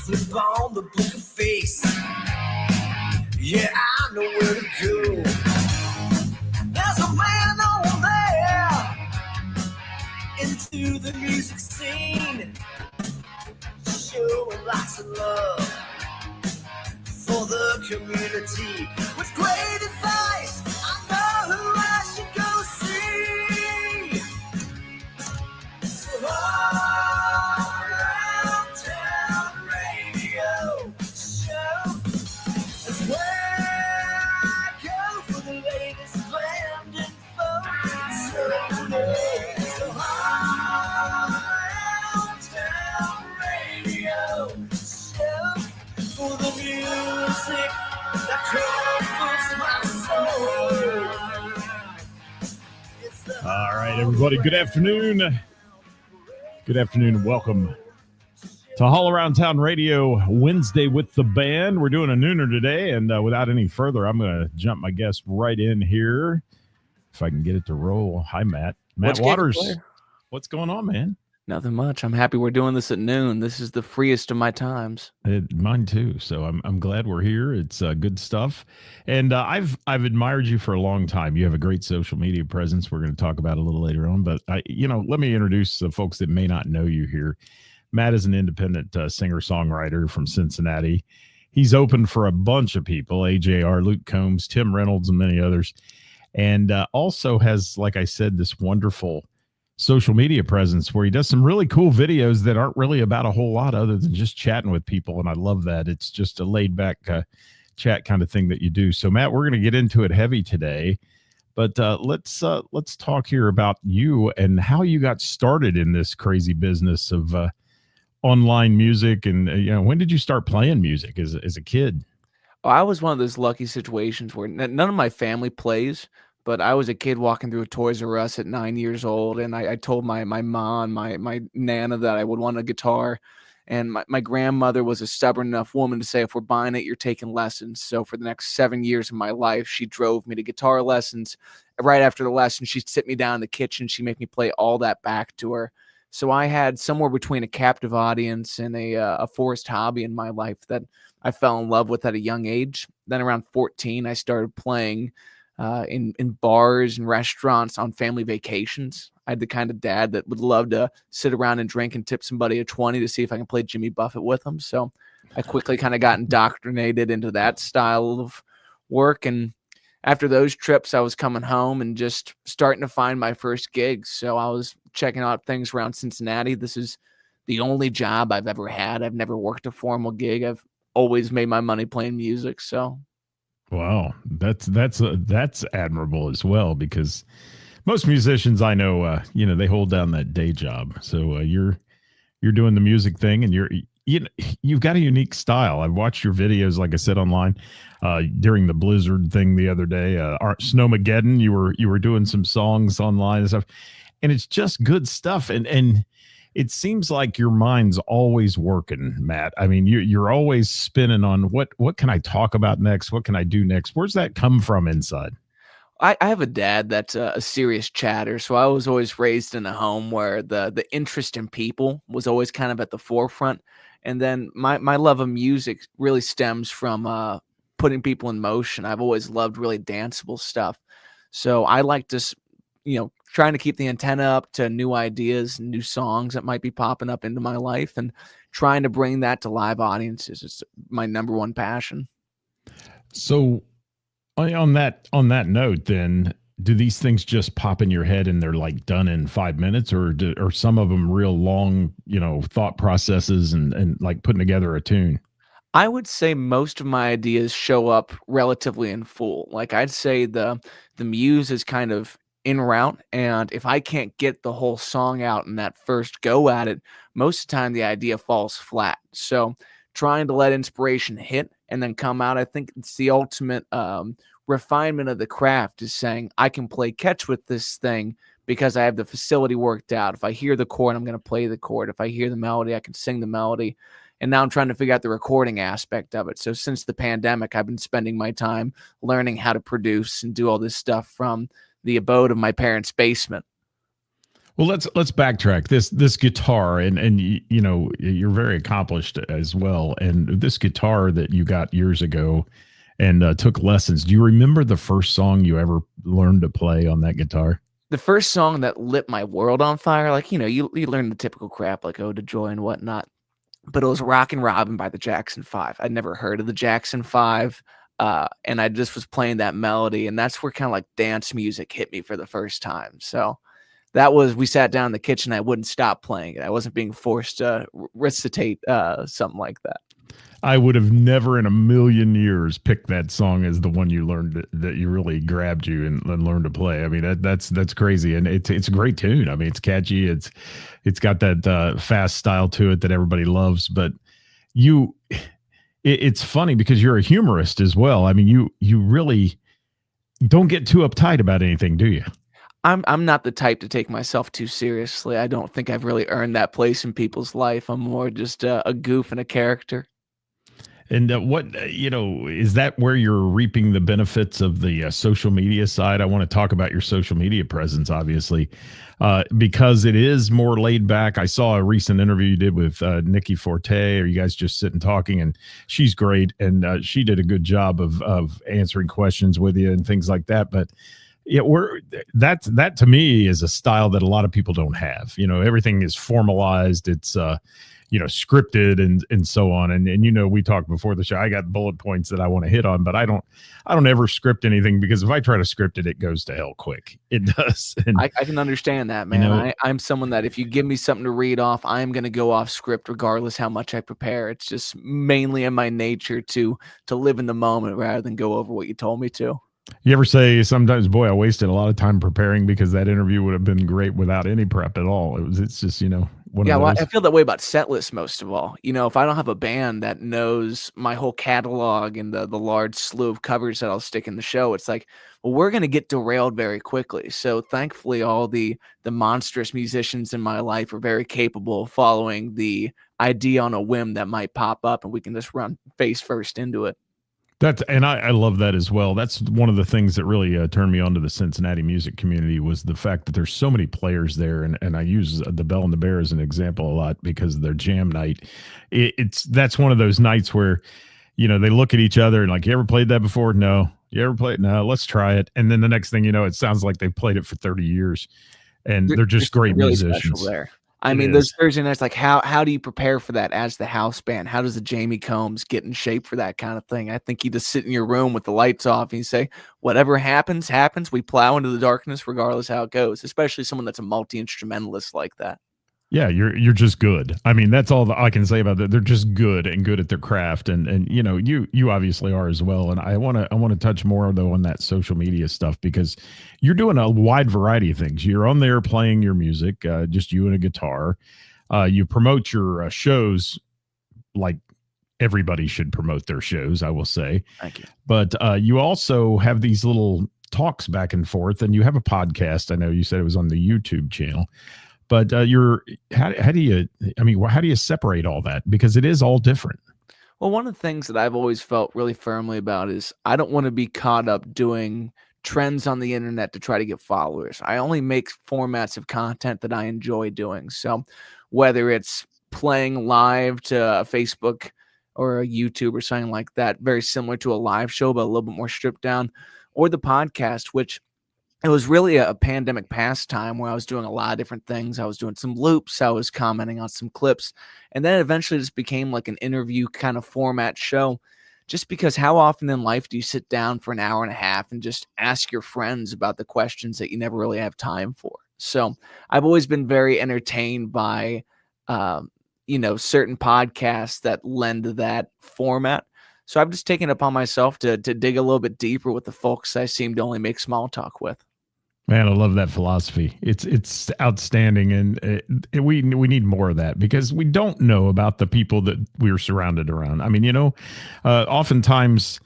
flip on the book of face. Yeah, I know where to go. There's a man over there into the music scene, showing lots of love for the community with great advice. I know who I should go see. So all around town radio show is where I go for the latest band info. So all around town radio show for the music that comforts my soul. All right, everybody, good afternoon. Good afternoon. Welcome to All Around Town Radio Wednesday with the band. We're doing a nooner today, and without any further, I'm going to jump my guest right in here if I can get it to roll. Hi, Matt. Matt Waters. What's going on, man? Nothing much. I'm happy we're doing this at noon. This is the freest of my times. Mine too. So I'm glad we're here. It's good stuff. And I've admired you for a long time. You have a great social media presence. We're going to talk about it a little later on. But let me introduce the folks that may not know you here. Matt is an independent singer-songwriter from Cincinnati. He's opened for a bunch of people: AJR, Luke Combs, Tim Reynolds, and many others. And also has, like I said, this wonderful social media presence where he does some really cool videos that aren't really about a whole lot other than just chatting with people. And I love that. It's just a laid back chat kind of thing that you do. So Matt, we're going to get into it heavy today, but let's talk here about you and how you got started in this crazy business of online music. And when did you start playing music as a kid? I was one of those lucky situations where none of my family plays. But I was a kid walking through a Toys R Us at 9 years old, and I told my mom, my nana, that I would want a guitar. And my grandmother was a stubborn enough woman to say, if we're buying it, you're taking lessons. So for the next 7 years of my life, she drove me to guitar lessons. Right after the lesson, she'd sit me down in the kitchen. She'd make me play all that back to her. So I had somewhere between a captive audience and a forced hobby in my life that I fell in love with at a young age. Then around 14, I started playing in bars and restaurants on family vacations. I had the kind of dad that would love to sit around and drink and tip somebody a 20 to see if I can play Jimmy Buffett with them. So I quickly kind of got indoctrinated into that style of work. And after those trips, I was coming home and just starting to find my first gigs. So I was checking out things around Cincinnati. This is the only job I've ever had. I've never worked a formal gig. I've always made my money playing music. So wow, that's admirable as well, because most musicians I know, they hold down that day job. So you're doing the music thing, and you've got a unique style. I've watched your videos, like I said, online during the Blizzard thing the other day. Snowmageddon, you were doing some songs online and stuff, and it's just good stuff. And it seems like your mind's always working, Matt. I mean, you're always spinning on what can I talk about next? What can I do next? Where's that come from inside? I have a dad that's a serious chatter. So I was always raised in a home where the interest in people was always kind of at the forefront. And then my love of music really stems from putting people in motion. I've always loved really danceable stuff. So I like to, trying to keep the antenna up to new ideas, new songs that might be popping up into my life, and trying to bring that to live audiences is my number one passion. So on that note, then, do these things just pop in your head and they're like done in 5 minutes, or are some of them real long, thought processes and like putting together a tune? I would say most of my ideas show up relatively in full. Like I'd say the muse is kind of en route, and if I can't get the whole song out in that first go at it, most of the time the idea falls flat. So trying to let inspiration hit and then come out, I think it's the ultimate refinement of the craft, is saying I can play catch with this thing because I have the facility worked out. If I hear the chord, I'm going to play the chord. If I hear the melody, I can sing the melody. And now I'm trying to figure out the recording aspect of it. So since the pandemic, I've been spending my time learning how to produce and do all this stuff from the abode of my parents' basement. Well, let's backtrack. This guitar, and you know, you're very accomplished as well. And this guitar that you got years ago and took lessons. Do you remember the first song you ever learned to play on that guitar? The first song that lit my world on fire, like, you learn the typical crap like "Ode to Joy" and whatnot, but it was "Rockin' Robin" by the Jackson 5. I'd never heard of the Jackson 5, and I just was playing that melody, and that's where kinda, like, dance music hit me for the first time. So, that was we sat down in the kitchen, I wouldn't stop playing it. I wasn't being forced to recitate, something like that. I would have never in a million years picked that song as the one you learned that you really grabbed you and learned to play. I mean, that's crazy, and it's a great tune. I mean, it's catchy. It's got that fast style to it that everybody loves. But you, it's funny because you're a humorist as well. I mean, you really don't get too uptight about anything, do you? I'm not the type to take myself too seriously. I don't think I've really earned that place in people's life. I'm more just a goof and a character. And what you know is that where you're reaping the benefits of the social media side? I want to talk about your social media presence, obviously, because it is more laid back. I saw a recent interview you did with Nikki Forte, or you guys just sitting talking, and she's great, and she did a good job of answering questions with you and things like that. But yeah, that to me is a style that a lot of people don't have. You know, everything is formalized. It's you know, scripted and so on. And you know, we talked before the show. I got bullet points that I want to hit on, but I don't ever script anything, because if I try to script it, it goes to hell quick. It does. And, I can understand that, man. you know, I'm someone that if you give me something to read off, I'm gonna go off script regardless how much I prepare. It's just mainly in my nature to live in the moment rather than go over what you told me to. you ever say sometimes, boy, I wasted a lot of time preparing because that interview would have been great without any prep at all. It's just, you know, one Yeah, of well, those. I feel that way about set lists most of all. If I don't have a band that knows my whole catalog and the large slew of covers that I'll stick in the show, it's like, well, we're gonna get derailed very quickly. So thankfully, all the monstrous musicians in my life are very capable of following the idea on a whim that might pop up, and we can just run face first into it. And I love that as well. That's one of the things that really turned me on to the Cincinnati music community, was the fact that there's so many players there. And I use the Bell and the Bear as an example a lot because of their jam night. That's one of those nights where, you know, they look at each other and like, you ever played that before? No. You ever played? No, let's try it. And then the next thing you know, it sounds like they've played it for 30 years, and they're There's just great something really special musicians. there. I It mean, is. those Thursday nights, like how do you prepare for that as the house band? How does the Jamie Combs get in shape for that kind of thing? I think you just sit in your room with the lights off and you say, whatever happens, happens. We plow into the darkness regardless how it goes, especially someone that's a multi-instrumentalist like that. Yeah, you're just good. I mean, that's all that I can say about that. They're just good and good at their craft, and you know, you obviously are as well. And I want to touch more though on that social media stuff, because you're doing a wide variety of things. You're on there playing your music, just you and a guitar. You promote your shows like everybody should promote their shows, I will say. Thank you. But you also have these little talks back and forth, and you have a podcast. I know you said it was on the YouTube channel. But how do you, I mean, how do you separate all that? Because it is all different. Well, one of the things that I've always felt really firmly about is I don't want to be caught up doing trends on the internet to try to get followers. I only make formats of content that I enjoy doing. So whether it's playing live to a Facebook or a YouTube or something like that, very similar to a live show, but a little bit more stripped down, or the podcast, which it was really a pandemic pastime where I was doing a lot of different things. I was doing some loops, I was commenting on some clips, and then eventually just became like an interview kind of format show. Just because how often in life do you sit down for an hour and a half and just ask your friends about the questions that you never really have time for? So I've always been very entertained by, certain podcasts that lend to that format. So I've just taken it upon myself to dig a little bit deeper with the folks I seem to only make small talk with. Man, I love that philosophy. It's outstanding, and we need more of that, because we don't know about the people that we're surrounded around. I mean, you know, oftentimes,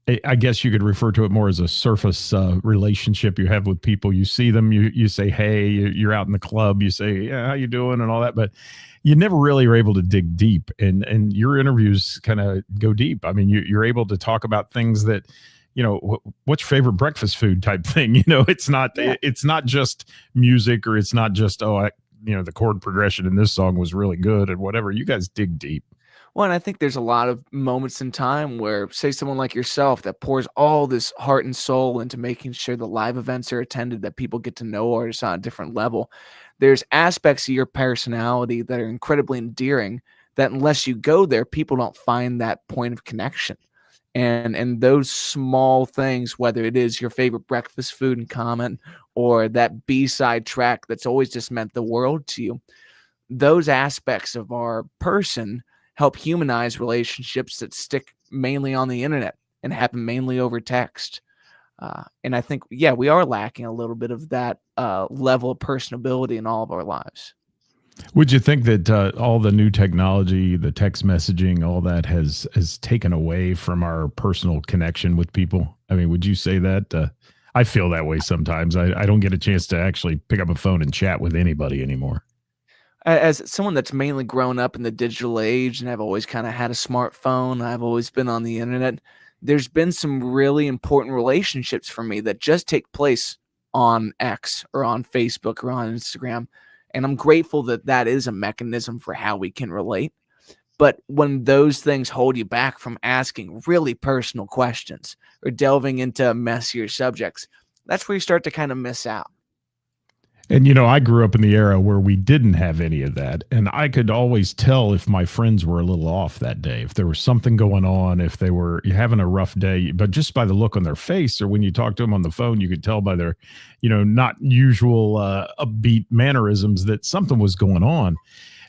I guess you could refer to it more as a surface relationship you have with people. You see them, you say, hey, you're out in the club, you say, yeah, how you doing, and all that, but you never really are able to dig deep, and your interviews kind of go deep. I mean, you're able to talk about things that, what's your favorite breakfast food type thing. It's not just music, or it's not just, the chord progression in this song was really good and whatever. You guys dig deep. Well, and I think there's a lot of moments in time where, say, someone like yourself that pours all this heart and soul into making sure the live events are attended, that people get to know artists on a different level. There's aspects of your personality that are incredibly endearing that unless you go there, people don't find that point of connection. And those small things, whether it is your favorite breakfast food and comment, or that B-side track that's always just meant the world to you, those aspects of our person help humanize relationships that stick mainly on the internet and happen mainly over text. And I think, we are lacking a little bit of that level of personability in all of our lives. Would you think that all the new technology, the text messaging, all that has taken away from our personal connection with people? I mean, would you say that? I feel that way sometimes. I don't get a chance to actually pick up a phone and chat with anybody anymore. As someone that's mainly grown up in the digital age, and I've always kind of had a smartphone, I've always been on the internet, there's been some really important relationships for me that just take place on X or on Facebook or on Instagram. And I'm grateful that that is a mechanism for how we can relate. But when those things hold you back from asking really personal questions or delving into messier subjects, that's where you start to kind of miss out. And, I grew up in the era where we didn't have any of that. And I could always tell if my friends were a little off that day, if there was something going on, if they were having a rough day, but just by the look on their face, or when you talk to them on the phone, you could tell by their, not usual upbeat mannerisms that something was going on.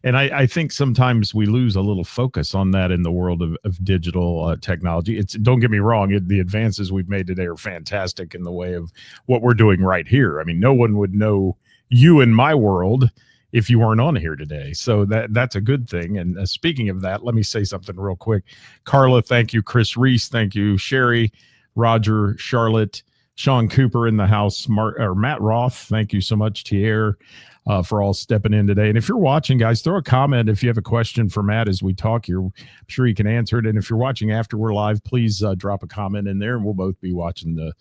And I think sometimes we lose a little focus on that in the world of digital technology. Don't get me wrong, the advances we've made today are fantastic in the way of what we're doing right here. I mean, no one would know you in my world if you weren't on here today. So that's a good thing. And speaking of that, let me say something real quick. Carla, thank you. Chris Reese, thank you. Sherry, Roger, Charlotte, Sean Cooper in the house, Matt Roth, thank you so much, Tier, for all stepping in today. And if you're watching, guys, throw a comment if you have a question for Matt as we talk here. I'm sure he can answer it. And if you're watching after we're live, please drop a comment in there, and we'll both be watching the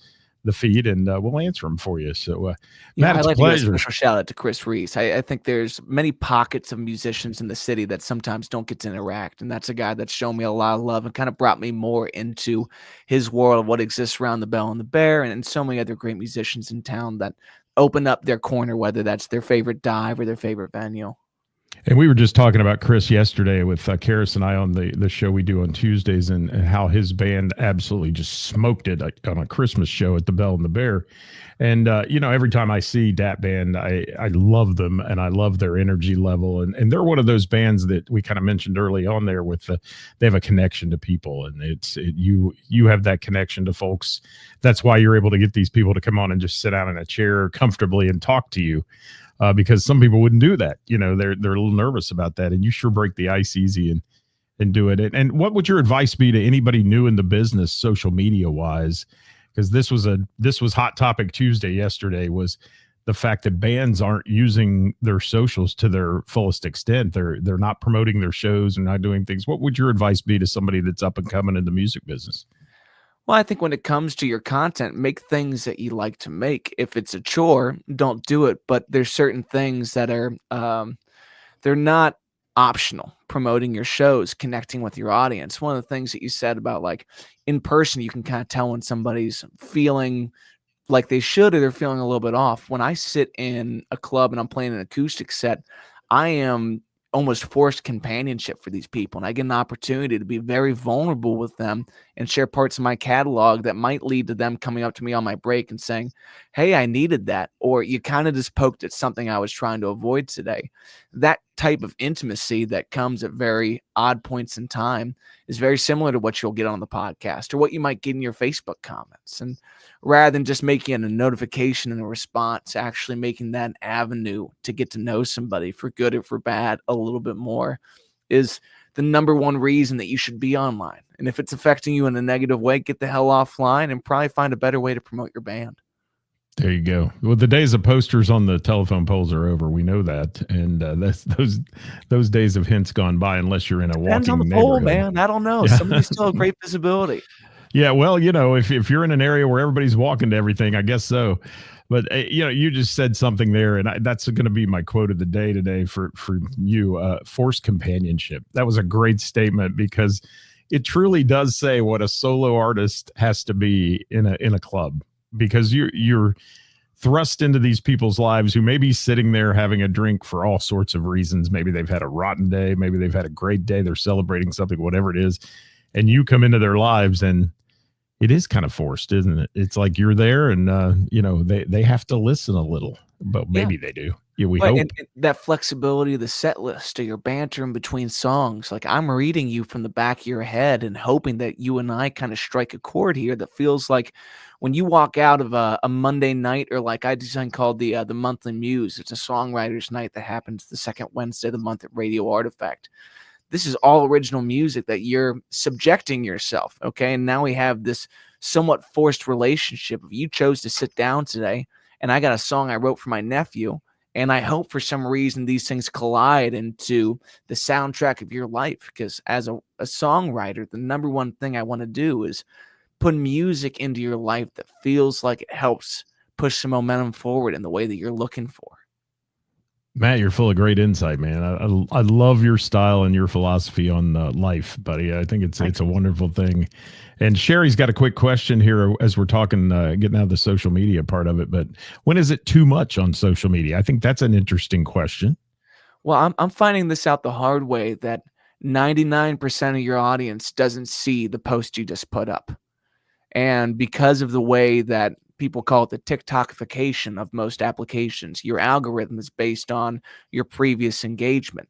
feed, and we'll answer them for you. So, Matt, it's a pleasure. A special shout out to Chris Reese. I think there's many pockets of musicians in the city that sometimes don't get to interact, and that's a guy that's shown me a lot of love and kind of brought me more into his world of what exists around the Bell and the Bear, and so many other great musicians in town that open up their corner, whether that's their favorite dive or their favorite venue. And we were just talking about Chris yesterday with Karis and I on the show we do on Tuesdays, and how his band absolutely just smoked it on a Christmas show at the Bell and the Bear. And, every time I see that band, I love them, and I love their energy level. And they're one of those bands that we kind of mentioned early on there they have a connection to people, and you have that connection to folks. That's why you're able to get these people to come on and just sit down in a chair comfortably and talk to you. Because some people wouldn't do that. They're a little nervous about that, and you sure break the ice easy and do it. And what would your advice be to anybody new in the business, social media wise? Because this was Hot Topic Tuesday yesterday, was the fact that bands aren't using their socials to their fullest extent. They're not promoting their shows and not doing things. What would your advice be to somebody that's up and coming in the music business? Well, I think when it comes to your content, make things that you like to make. If it's a chore, don't do it. But there's certain things that are, they're not optional. Promoting your shows, connecting with your audience. One of the things that you said about, like, in person, you can kind of tell when somebody's feeling like they should or they're feeling a little bit off. When I sit in a club and I'm playing an acoustic set, I am almost forced companionship for these people, and I get an opportunity to be very vulnerable with them and share parts of my catalog that might lead to them coming up to me on my break and saying, hey, I needed that, or you kind of just poked at something I was trying to avoid today. That type of intimacy that comes at very odd points in time is very similar to what you'll get on the podcast or what you might get in your Facebook comments. And rather than just making it a notification and a response, actually making that an avenue to get to know somebody for good or for bad a little bit more is the number one reason that you should be online. And if it's affecting you in a negative way, get the hell offline and probably find a better way to promote your band. There you go. Well, the days of posters on the telephone poles are over. We know that, and that's those days have hence gone by. Unless you're in a walking Depends on the neighborhood. pole, man. I don't know. Yeah. Some of you still have great visibility. Yeah, well, if you're in an area where everybody's walking to everything, I guess so. But you just said something there, and that's going to be my quote of the day today for you. Forced companionship. That was a great statement because it truly does say what a solo artist has to be in a club, because you're thrust into these people's lives who may be sitting there having a drink for all sorts of reasons. Maybe they've had a rotten day, maybe they've had a great day, they're celebrating something, whatever it is, and you come into their lives and it is kind of forced, isn't it? It's like you're there and they have to listen a little, but maybe they do. Yeah, we hope. And that flexibility of the set list, or your banter in between songs. Like, I'm reading you from the back of your head and hoping that you and I kind of strike a chord here that feels like when you walk out of a Monday night, or like I design called the Monthly Muse. It's a songwriters night that happens the second Wednesday of the month at Radio Artifact. This is all original music that you're subjecting yourself. Okay. And now we have this somewhat forced relationship. If you chose to sit down today and I got a song I wrote for my nephew, and I hope for some reason these things collide into the soundtrack of your life, because as a songwriter, the number one thing I want to do is put music into your life that feels like it helps push some momentum forward in the way that you're looking for. Matt, you're full of great insight, man. I love your style and your philosophy on life, buddy. I think it's a wonderful thing. And Sherry's got a quick question here as we're talking, getting out of the social media part of it. But when is it too much on social media? I think that's an interesting question. Well, I'm finding this out the hard way, that 99% of your audience doesn't see the post you just put up. And because of the way that people call it the TikTokification of most applications, your algorithm is based on your previous engagement.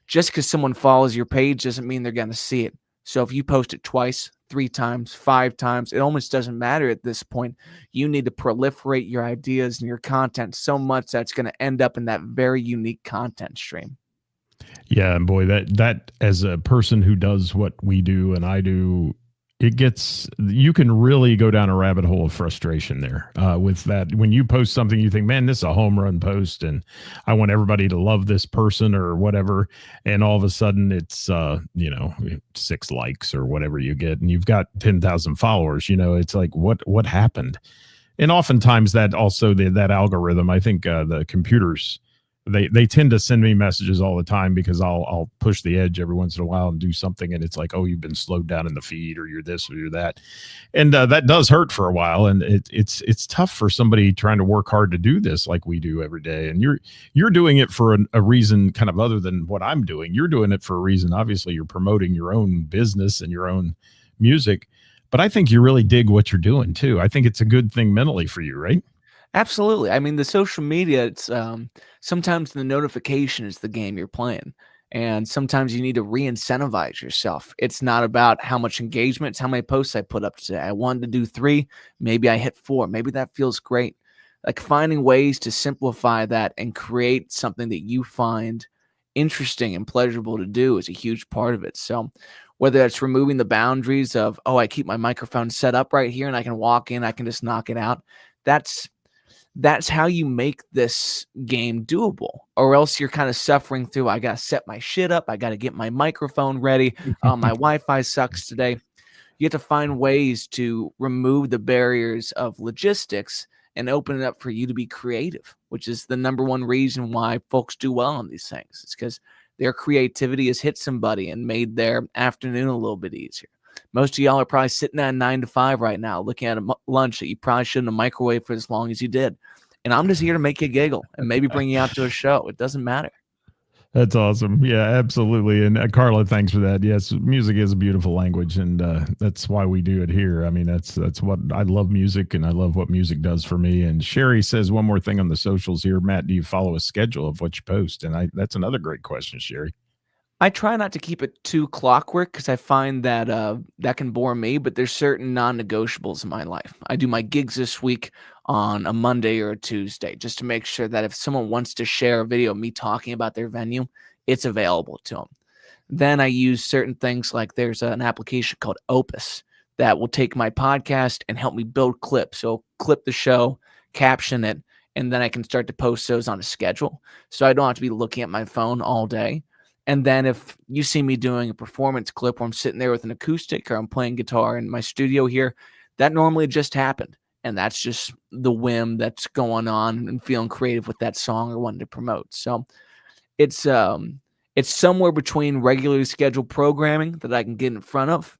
Just because someone follows your page doesn't mean they're going to see it. So if you post it twice, 3 times, 5 times, it almost doesn't matter at this point. You need to proliferate your ideas and your content so much that it's going to end up in that very unique content stream. Yeah, and boy, that as a person who does what we do and I do, you can really go down a rabbit hole of frustration there with that. When you post something, you think, man, this is a home run post and I want everybody to love this person or whatever. And all of a sudden it's, 6 likes or whatever you get, and you've got 10,000 followers. It's like, what happened? And oftentimes that also that algorithm, I think the computers, they tend to send me messages all the time because I'll push the edge every once in a while and do something, and it's like, oh, you've been slowed down in the feed, or you're this or you're that, and that does hurt for a while. And it's tough for somebody trying to work hard to do this like we do every day. And you're doing it for a reason kind of other than what I'm doing. You're doing it for a reason. Obviously, you're promoting your own business and your own music, but I think you really dig what you're doing too. I think it's a good thing mentally for you, right? Absolutely. I mean, the social media, it's sometimes the notification is the game you're playing. And sometimes you need to re-incentivize yourself. It's not about how much engagement, it's how many posts I put up today. I wanted to do 3, maybe I hit 4. Maybe that feels great. Like, finding ways to simplify that and create something that you find interesting and pleasurable to do is a huge part of it. So whether that's removing the boundaries of, I keep my microphone set up right here and I can walk in, I can just knock it out. That's how you make this game doable, or else you're kind of suffering through, I got to set my shit up, I got to get my microphone ready, my Wi-Fi sucks today. You have to find ways to remove the barriers of logistics and open it up for you to be creative, which is the number one reason why folks do well on these things. It's because their creativity has hit somebody and made their afternoon a little bit easier. Most of y'all are probably sitting at 9 to 5 right now, looking at a lunch that you probably shouldn't have microwaved for as long as you did. And I'm just here to make you giggle and maybe bring you out to a show. It doesn't matter. That's awesome. Yeah, absolutely. And Carla, thanks for that. Yes, music is a beautiful language, and that's why we do it here. I mean, that's what I love music, and I love what music does for me. And Sherry says one more thing on the socials here. Matt, do you follow a schedule of what you post? And that's another great question, Sherry. I try not to keep it too clockwork because I find that that can bore me, but there's certain non-negotiables in my life. I do my gigs this week on a Monday or a Tuesday just to make sure that if someone wants to share a video of me talking about their venue, it's available to them. Then I use certain things, like there's an application called Opus that will take my podcast and help me build clips. So clip the show, caption it, and then I can start to post those on a schedule. So I don't have to be looking at my phone all day. And then if you see me doing a performance clip where I'm sitting there with an acoustic or I'm playing guitar in my studio here, that normally just happened. And that's just the whim that's going on and feeling creative with that song or wanting to promote. So it's it's somewhere between regularly scheduled programming that I can get in front of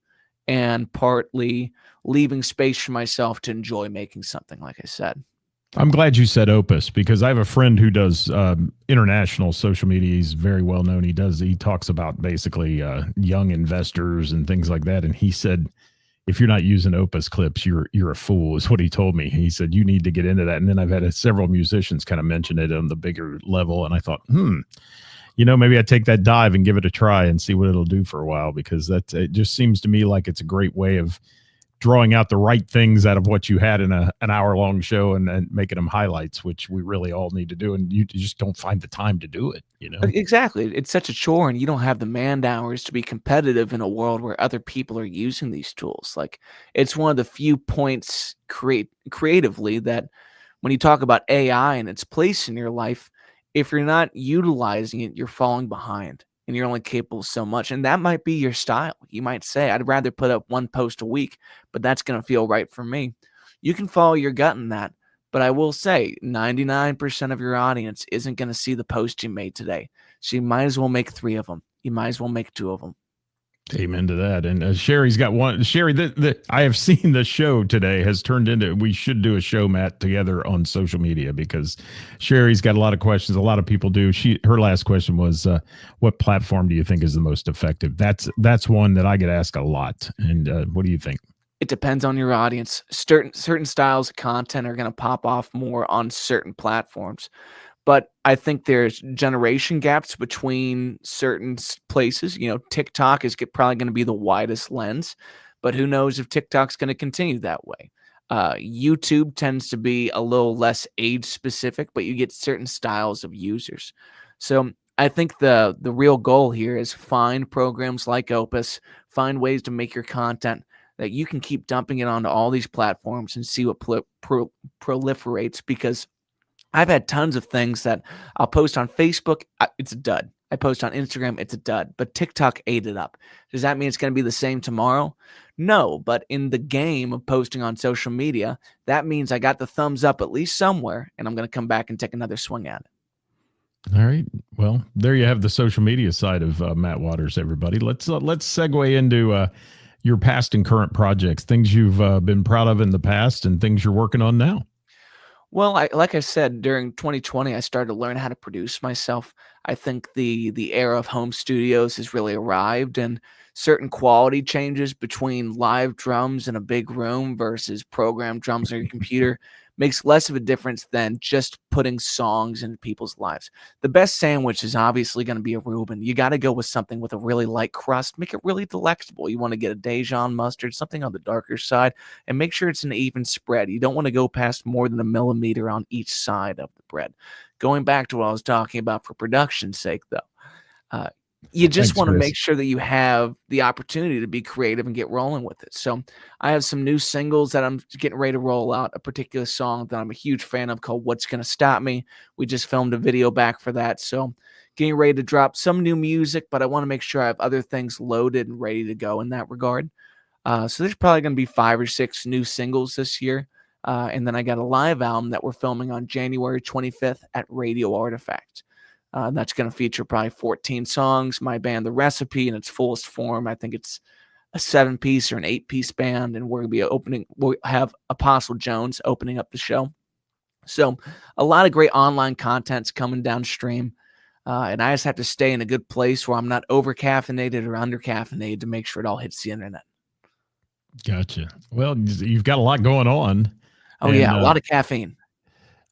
and partly leaving space for myself to enjoy making something, like I said. I'm glad you said Opus because I have a friend who does international social media. He's very well known. He talks about basically young investors and things like that. And he said, if you're not using Opus clips, you're a fool, is what he told me. He said you need to get into that. And then I've had several musicians kind of mention it on the bigger level, and I thought, maybe I take that dive and give it a try and see what it'll do for a while, because it just seems to me like it's a great way of drawing out the right things out of what you had in an hour-long show and making them highlights, which we really all need to do. And you just don't find the time to do it, Exactly. It's such a chore, and you don't have the man hours to be competitive in a world where other people are using these tools. Like, it's one of the few points creatively that when you talk about AI and its place in your life, if you're not utilizing it, you're falling behind. And you're only capable of so much. And that might be your style. You might say, I'd rather put up one post a week, but that's going to feel right for me. You can follow your gut in that. But I will say 99% of your audience isn't going to see the post you made today. So you might as well make 3 of them. You might as well make 2 of them. Amen to that. And Sherry's got one. Sherry, I have seen the show today has turned into, we should do a show, Matt, together on social media, because Sherry's got a lot of questions. A lot of people do. Her last question was, what platform do you think is the most effective? That's one that I get asked a lot. And what do you think? It depends on your audience. Certain styles of content are going to pop off more on certain platforms. But I think there's generation gaps between certain places. TikTok is probably going to be the widest lens, but who knows if TikTok's going to continue that way. YouTube tends to be a little less age specific, but you get certain styles of users. So I think the real goal here is find programs like Opus, find ways to make your content that you can keep dumping it onto all these platforms and see what proliferates, because I've had tons of things that I'll post on Facebook. It's a dud. I post on Instagram. It's a dud. But TikTok ate it up. Does that mean it's going to be the same tomorrow? No. But in the game of posting on social media, that means I got the thumbs up at least somewhere, and I'm going to come back and take another swing at it. All right. Well, there you have the social media side of Matt Waters, everybody. Let's segue into your past and current projects, things you've been proud of in the past and things you're working on now. Well, like I said, during 2020, I started to learn how to produce myself. I think the era of home studios has really arrived, and certain quality changes between live drums in a big room versus programmed drums on your computer makes less of a difference than just putting songs into people's lives. The best sandwich is obviously going to be a Reuben. You got to go with something with a really light crust. Make it really delectable. You want to get a Dijon mustard, something on the darker side, and make sure it's an even spread. You don't want to go past more than a millimeter on each side of the bread. Going back to what I was talking about for production's sake, though, you just want to make sure that you have the opportunity to be creative and get rolling with it. So I have some new singles that I'm getting ready to roll out, a particular song that I'm a huge fan of called What's Gonna Stop Me. We just filmed a video back for that. So getting ready to drop some new music, but I want to make sure I have other things loaded and ready to go in that regard. So there's probably going to be 5 or 6 new singles this year. And then I got a live album that we're filming on January 25th at Radio Artifact. That's going to feature probably 14 songs, my band, The Recipe, in its fullest form. I think it's a 7-piece or an 8-piece band, and we'll have Apostle Jones opening up the show. So a lot of great online content's coming downstream, and I just have to stay in a good place where I'm not over-caffeinated or under-caffeinated to make sure it all hits the internet. Gotcha. Well, you've got a lot going on. Oh, yeah, a lot of caffeine.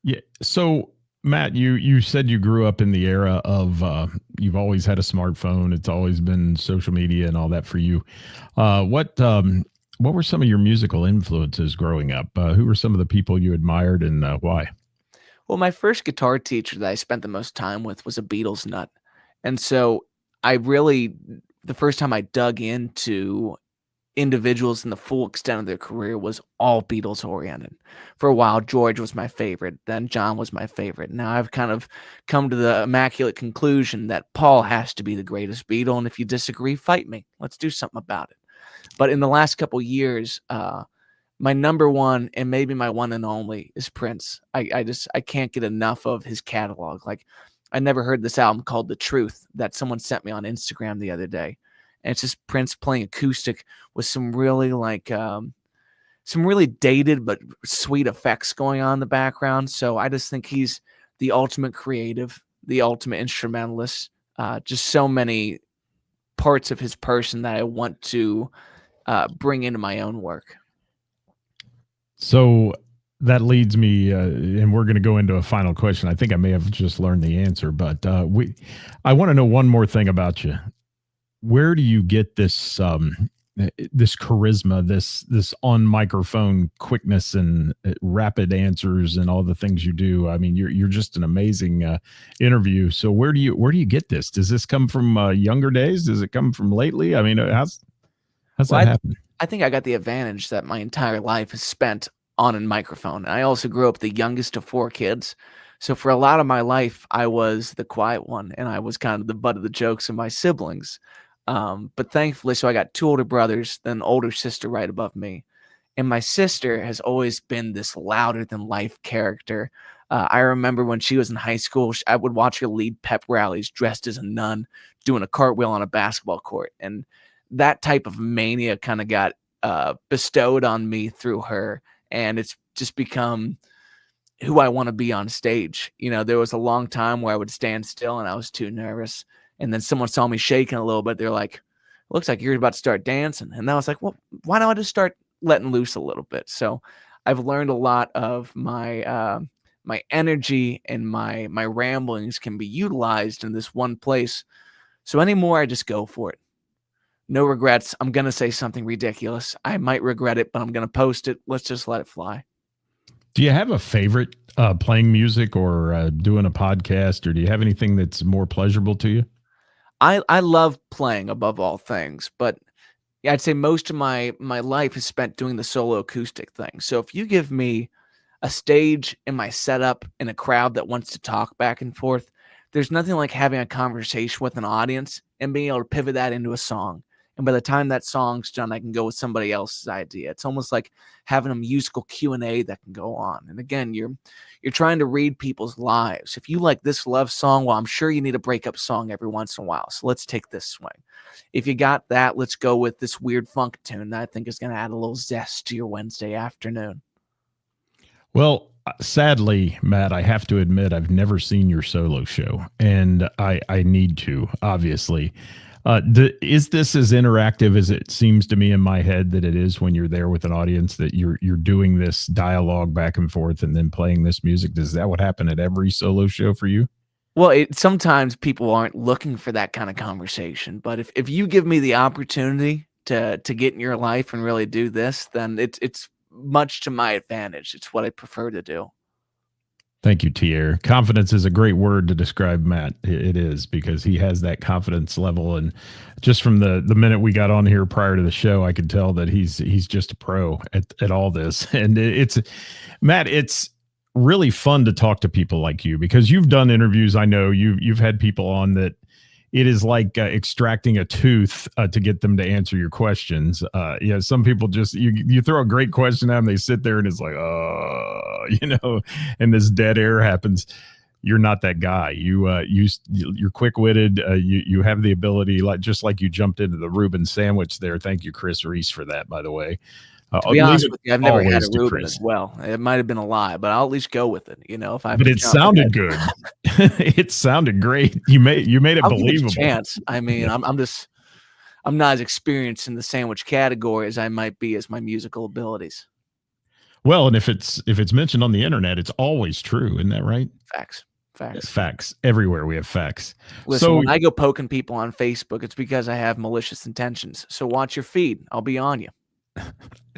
Yeah, so Matt, you said you grew up in the era of you've always had a smartphone. It's always been social media and all that for you. What were some of your musical influences growing up? Who were some of the people you admired and why? Well, my first guitar teacher that I spent the most time with was a Beatles nut. And so the first time I dug into individuals in the full extent of their career was all Beatles oriented. For a while, George was my favorite, then John was my favorite. Now I've kind of come to the immaculate conclusion that Paul has to be the greatest Beatle, and if you disagree, fight me. Let's do something about it. But in the last couple years, my number one and maybe my one and only is Prince. I can't get enough of his catalog. Like, I never heard this album called The Truth that someone sent me on Instagram the other day. And it's just Prince playing acoustic with some really some really dated but sweet effects going on in the background. So I just think he's the ultimate creative, the ultimate instrumentalist. Just so many parts of his person that I want to bring into my own work. So that leads me, and we're going to go into a final question. I think I may have just learned the answer, but I want to know one more thing about you. Where do you get this this charisma, this on microphone quickness and rapid answers and all the things you do? I mean, you're just an amazing interview. So where do you get this? Does this come from younger days? Does it come from lately? I mean, how's that happen? I think I got the advantage that my entire life is spent on a microphone. I also grew up the youngest of 4 kids. So for a lot of my life, I was the quiet one, and I was kind of the butt of the jokes of my siblings. But thankfully, so I got 2 older brothers, then an older sister right above me. And my sister has always been this louder than life character. I remember when she was in high school, I would watch her lead pep rallies dressed as a nun, doing a cartwheel on a basketball court. And that type of mania kind of got bestowed on me through her. And it's just become who I want to be on stage. You know, there was a long time where I would stand still and I was too nervous. And then someone saw me shaking a little bit. They're like, looks like you're about to start dancing. And I was like, well, why don't I just start letting loose a little bit? So I've learned a lot of my my energy and my ramblings can be utilized in this one place. So anymore, I just go for it. No regrets. I'm going to say something ridiculous. I might regret it, but I'm going to post it. Let's just let it fly. Do you have a favorite playing music or doing a podcast, or do you have anything that's more pleasurable to you? I love playing above all things, but I'd say most of my life is spent doing the solo acoustic thing. So if you give me a stage and my setup and a crowd that wants to talk back and forth, there's nothing like having a conversation with an audience and being able to pivot that into a song. And by the time that song's done, I can go with somebody else's idea. It's almost like having a musical Q&A that can go on. And again, you're trying to read people's lives. If you like this love song, well, I'm sure you need a breakup song every once in a while. So let's take this swing. If you got that, let's go with this weird funk tune that I think is going to add a little zest to your Wednesday afternoon. Well, sadly, Matt, I have to admit I've never seen your solo show, and I need to, obviously. Is this as interactive as it seems to me in my head that it is when you're there with an audience, that you're doing this dialogue back and forth and then playing this music? Is that what happened at every solo show for you? Well, sometimes people aren't looking for that kind of conversation, but if you give me the opportunity to get in your life and really do this, then it's much to my advantage. It's what I prefer to do. Thank you, Tier. Confidence is a great word to describe Matt. It is, because he has that confidence level. And just from the minute we got on here prior to the show, I could tell that he's just a pro at all this. And it's Matt, it's really fun to talk to people like you, because you've done interviews. I know you've had people on that it is like extracting a tooth to get them to answer your questions. Some people just, you throw a great question at them, they sit there and it's like, and this dead air happens. You're not that guy. You're quick-witted. You have the ability, just like you jumped into the Reuben sandwich there. Thank you, Chris Reese, for that, by the way. To be honest with you, I've never had a Reuben as well. It might have been a lie, but I'll at least go with it. But it sounded good. It sounded great. You made it I'll believable. give it a chance. I mean, I'm not as experienced in the sandwich category as I might be as my musical abilities. Well, and if it's mentioned on the internet, it's always true. Isn't that right? Facts. Everywhere we have facts. Listen, when I go poking people on Facebook, it's because I have malicious intentions. So watch your feed. I'll be on you.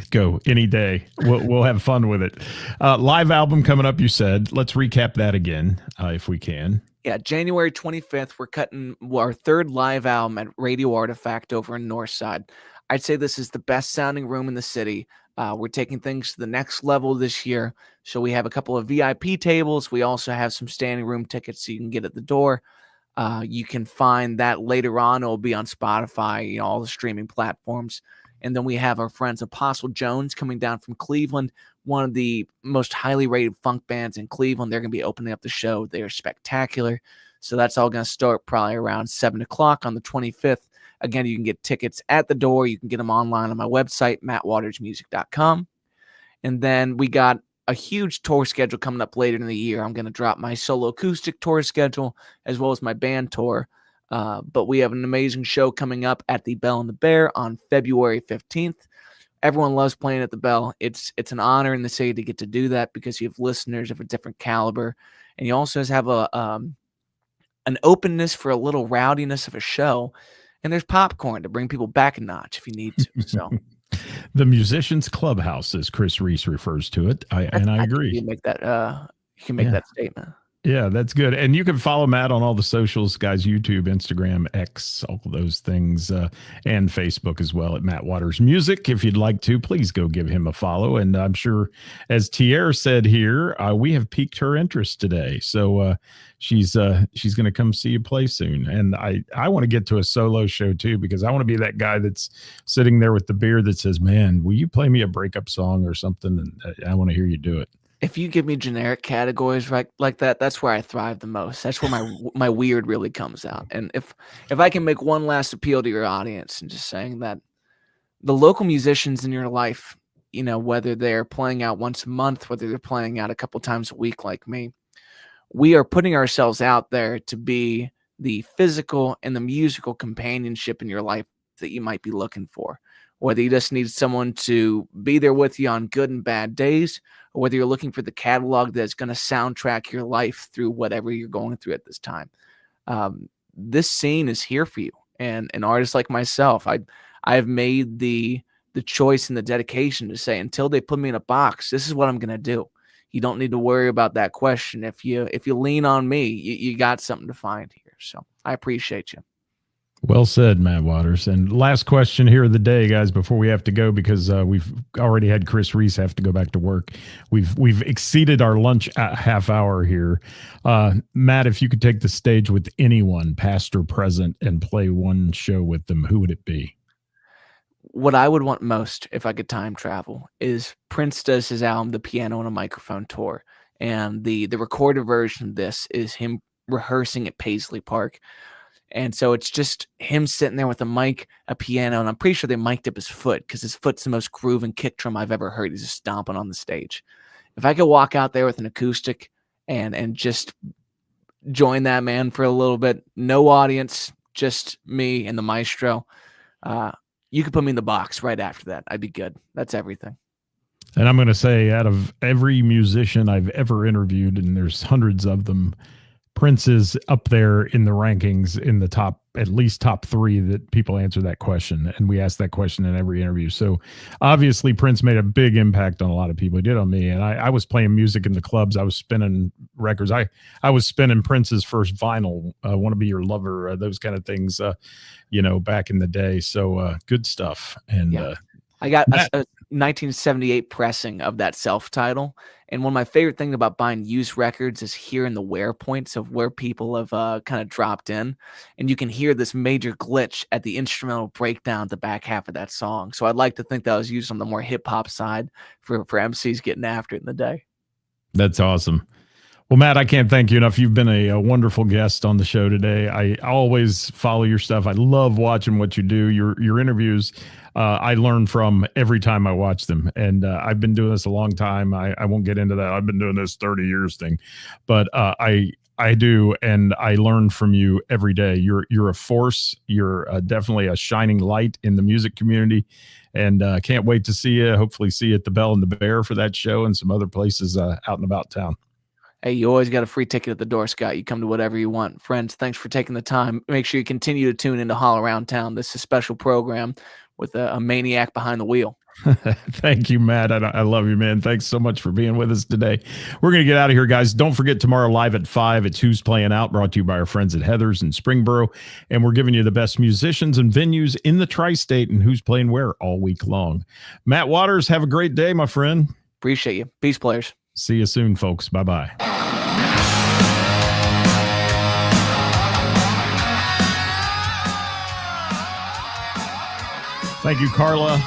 Go any day. We'll have fun with it. Live album coming up, you said. Let's recap that again, if we can. Yeah, January 25th, we're cutting our third live album at Radio Artifact over in Northside. I'd say this is the best sounding room in the city. We're taking things to the next level this year. So we have a couple of VIP tables. We also have some standing room tickets so you can get at the door. You can find that later on. It'll be on Spotify, all the streaming platforms. And then we have our friends Apostle Jones coming down from Cleveland, one of the most highly rated funk bands in Cleveland. They're going to be opening up the show. They are spectacular. So that's all going to start probably around 7 o'clock on the 25th. Again, you can get tickets at the door. You can get them online on my website, mattwatersmusic.com. And then we got a huge tour schedule coming up later in the year. I'm going to drop my solo acoustic tour schedule as well as my band tour. But we have an amazing show coming up at the Bell and the Bear on February 15th. Everyone loves playing at the Bell. It's an honor in the city to get to do that because you have listeners of a different caliber. And you also have an openness for a little rowdiness of a show. And there's popcorn to bring people back a notch if you need to. So The Musicians Clubhouse, as Chris Reese refers to it. I agree. You make that that statement. Yeah, that's good. And you can follow Matt on all the socials, guys, YouTube, Instagram, X, all of those things, and Facebook as well at Matt Waters Music. If you'd like to, please go give him a follow. And I'm sure, as Tierra said here, we have piqued her interest today. So she's going to come see you play soon. And I want to get to a solo show too, because I want to be that guy that's sitting there with the beer that says, man, will you play me a breakup song or something? And I want to hear you do it. If you give me generic categories like that, that's where I thrive the most. That's where my weird really comes out. And if I can make one last appeal to your audience and just saying that the local musicians in your life, whether they're playing out once a month, whether they're playing out a couple times a week like me, we are putting ourselves out there to be the physical and the musical companionship in your life that you might be looking for. Whether you just need someone to be there with you on good and bad days, or whether you're looking for the catalog that's going to soundtrack your life through whatever you're going through at this time. This scene is here for you. And an artist like myself, I've made the choice and the dedication to say, until they put me in a box, this is what I'm going to do. You don't need to worry about that question. If you lean on me, you got something to find here. So I appreciate you. Well said, Matt Waters. And last question here of the day, guys, before we have to go, because we've already had Chris Reese have to go back to work. We've exceeded our lunch half hour here. Matt, if you could take the stage with anyone, past or present, and play one show with them, who would it be? What I would want most, if I could time travel, is Prince does his album, The Piano and a Microphone Tour. And the recorded version of this is him rehearsing at Paisley Park. And so it's just him sitting there with a mic, a piano, and I'm pretty sure they mic'd up his foot because his foot's the most grooving kick drum I've ever heard. He's just stomping on the stage. If I could walk out there with an acoustic and just join that man for a little bit, no audience, just me and the maestro, you could put me in the box right after that. I'd be good. That's everything. And I'm going to say, out of every musician I've ever interviewed, and there's hundreds of them, Prince is up there in the rankings in the top, at least top 3 that people answer that question. And we ask that question in every interview. So obviously Prince made a big impact on a lot of people. He did on me. And I was playing music in the clubs. I was spinning records. I was spinning Prince's first vinyl, Wanna Be Your Lover, those kind of things, back in the day. So good stuff. And I got a 1978 pressing of that self-title. And one of my favorite things about buying used records is hearing the wear points of where people have kind of dropped in. And you can hear this major glitch at the instrumental breakdown at the back half of that song. So I'd like to think that was used on the more hip-hop side for MCs getting after it in the day. That's awesome. Well, Matt, I can't thank you enough. You've been a wonderful guest on the show today. I always follow your stuff. I love watching what you do. Your interviews, I learn from every time I watch them. And I've been doing this a long time. I won't get into that. I've been doing this 30 years thing. But I do, and I learn from you every day. You're a force. You're definitely a shining light in the music community. And can't wait to see you. Hopefully see you at the Bell and the Bear for that show and some other places out and about town. Hey, you always got a free ticket at the door, Scott. You come to whatever you want. Friends, thanks for taking the time. Make sure you continue to tune into Hall Around Town. This is a special program with a maniac behind the wheel. Thank you, Matt. I love you, man. Thanks so much for being with us today. We're going to get out of here, guys. Don't forget tomorrow live at 5. It's Who's Playing Out, brought to you by our friends at Heathers in Springboro. And we're giving you the best musicians and venues in the tri-state and who's playing where all week long. Matt Waters, have a great day, my friend. Appreciate you. Peace, players. See you soon, folks. Bye-bye. Thank you, Carla.